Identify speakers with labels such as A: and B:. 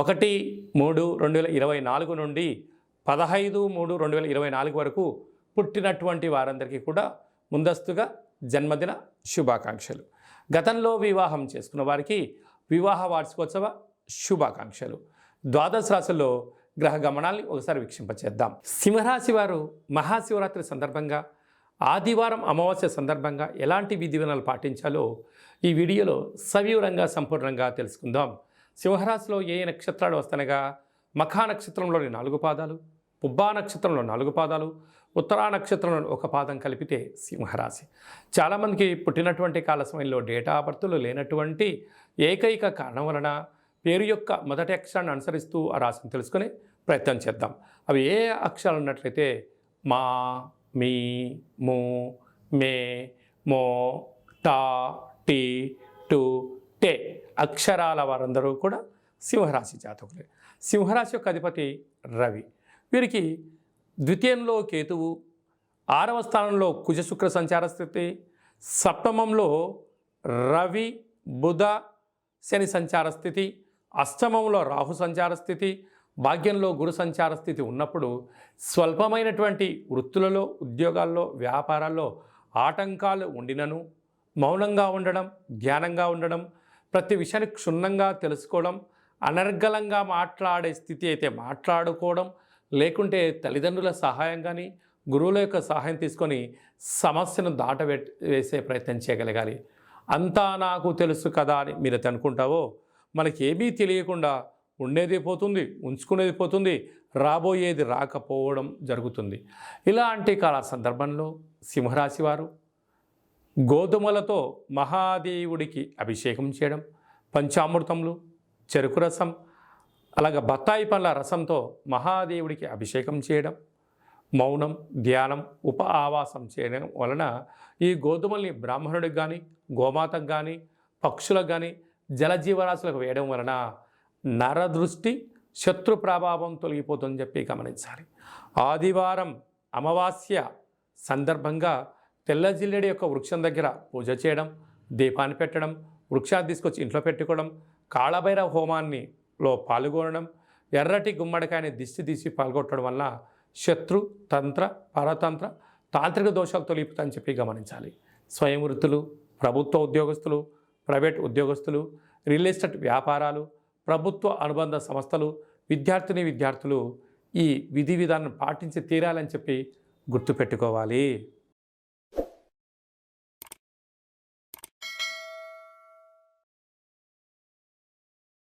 A: 1/3/2024 నుండి 15/3/2024 వరకు పుట్టినటువంటి వారందరికీ కూడా ముందస్తుగా జన్మదిన శుభాకాంక్షలు. గతంలో వివాహం చేసుకున్న వారికి వివాహ వార్షికోత్సవ శుభాకాంక్షలు. ద్వాదశ రాశుల్లో గ్రహ గమనాల్ని ఒకసారి వీక్షింపచేద్దాం. సింహరాశి వారు మహాశివరాత్రి సందర్భంగా, ఆదివారం అమావాస్య సందర్భంగా ఎలాంటి విధి విధానాలు పాటించాలో ఈ వీడియోలో సవివరంగా సంపూర్ణంగా తెలుసుకుందాం. సింహరాశిలో ఏ నక్షత్రాలు వస్తనగా మఖా నక్షత్రంలోని 4 పాదాలు, పుబ్బా నక్షత్రంలో 4 పాదాలు, ఉత్తరా నక్షత్రంలో 1 పాదం కలిపితే సింహరాశి. చాలామందికి పుట్టినటువంటి కాల సమయంలో డేటా ఆఫ్ బర్త్లు లేనటువంటి ఏకైక కారణం వలన పేరు యొక్క మొదటి అక్షరాన్ని అనుసరిస్తూ ఆ రాశిని తెలుసుకునే ప్రయత్నం చేద్దాం. అవి ఏ అక్షరాలు ఉన్నట్లయితే మా, మీ, ము, మే, మో, టా, టీ, టు, టే అక్షరాల వారందరూ కూడా సింహరాశి జాతకులే. సింహరాశి యొక్క అధిపతి రవి. వీరికి ద్వితీయంలో కేతువు, 6వ స్థానంలో కుజ శుక్ర సంచార స్థితి, సప్తమంలో రవి బుధ శని సంచార స్థితి, అష్టమంలో రాహు సంచార స్థితి, భాగ్యంలో గురు సంచార స్థితి ఉన్నప్పుడు స్వల్పమైనటువంటి వృత్తులలో, ఉద్యోగాల్లో, వ్యాపారాల్లో ఆటంకాలు ఉండినను మౌనంగా ఉండడం, ధ్యానంగా ఉండడం, ప్రతి విషయాన్ని క్షుణ్ణంగా తెలుసుకోవడం, అనర్గళంగా మాట్లాడే స్థితి అయితే మాట్లాడుకోవడం, లేకుంటే తల్లిదండ్రుల సహాయం కానీ గురువుల యొక్క సహాయం తీసుకొని సమస్యను వేసే ప్రయత్నం చేయగలగాలి. అంతా నాకు తెలుసు కదా అని మీరు అనుకుంటావో మనకి ఏమీ తెలియకుండా ఉండేది పోతుంది, ఉంచుకునేది పోతుంది, రాబోయేది రాకపోవడం జరుగుతుంది. ఇలాంటి కాల సందర్భంలో సింహరాశి వారు గోధుమలతో మహాదేవుడికి అభిషేకం చేయడం, పంచామృతములు, చెరుకు రసం, అలాగే బత్తాయి పండ్ల రసంతో మహాదేవుడికి అభిషేకం చేయడం, మౌనం, ధ్యానం, ఉప ఆవాసం చేయడం వలన ఈ గోధుమల్ని బ్రాహ్మణుడికి కానీ, గోమాతకు కానీ, పక్షులకు కానీ, జలజీవరాశులకు వేయడం వలన నరదృష్టి, శత్రు ప్రభావం తొలగిపోతుందని చెప్పి గమనించాలి. ఆదివారం అమావాస్య సందర్భంగా తెల్ల జిల్లేడి యొక్క వృక్షం దగ్గర పూజ చేయడం, దీపాన్ని పెట్టడం, వృక్షాన్ని తీసుకొచ్చి ఇంట్లో పెట్టుకోవడం, కాళభైరవ హోమాన్నిలో పాల్గొనడం, ఎర్రటి గుమ్మడికాయని దిష్టి తీసి పాల్గొట్టడం వల్ల శత్రు, తంత్ర, పరతంత్ర, తాంత్రిక దోషాలు తొలగిపోతాయని చెప్పి గమనించాలి. స్వయం వృత్తులు, ప్రభుత్వ ఉద్యోగస్తులు, ప్రైవేట్ ఉద్యోగస్తులు, రియల్ ఎస్టేట్ వ్యాపారాలు, ప్రభుత్వ అనుబంధ సంస్థలు, విద్యార్థులు ఈ విధి విధానం పాటించి తీరాలని చెప్పి గుర్తుపెట్టుకోవాలి.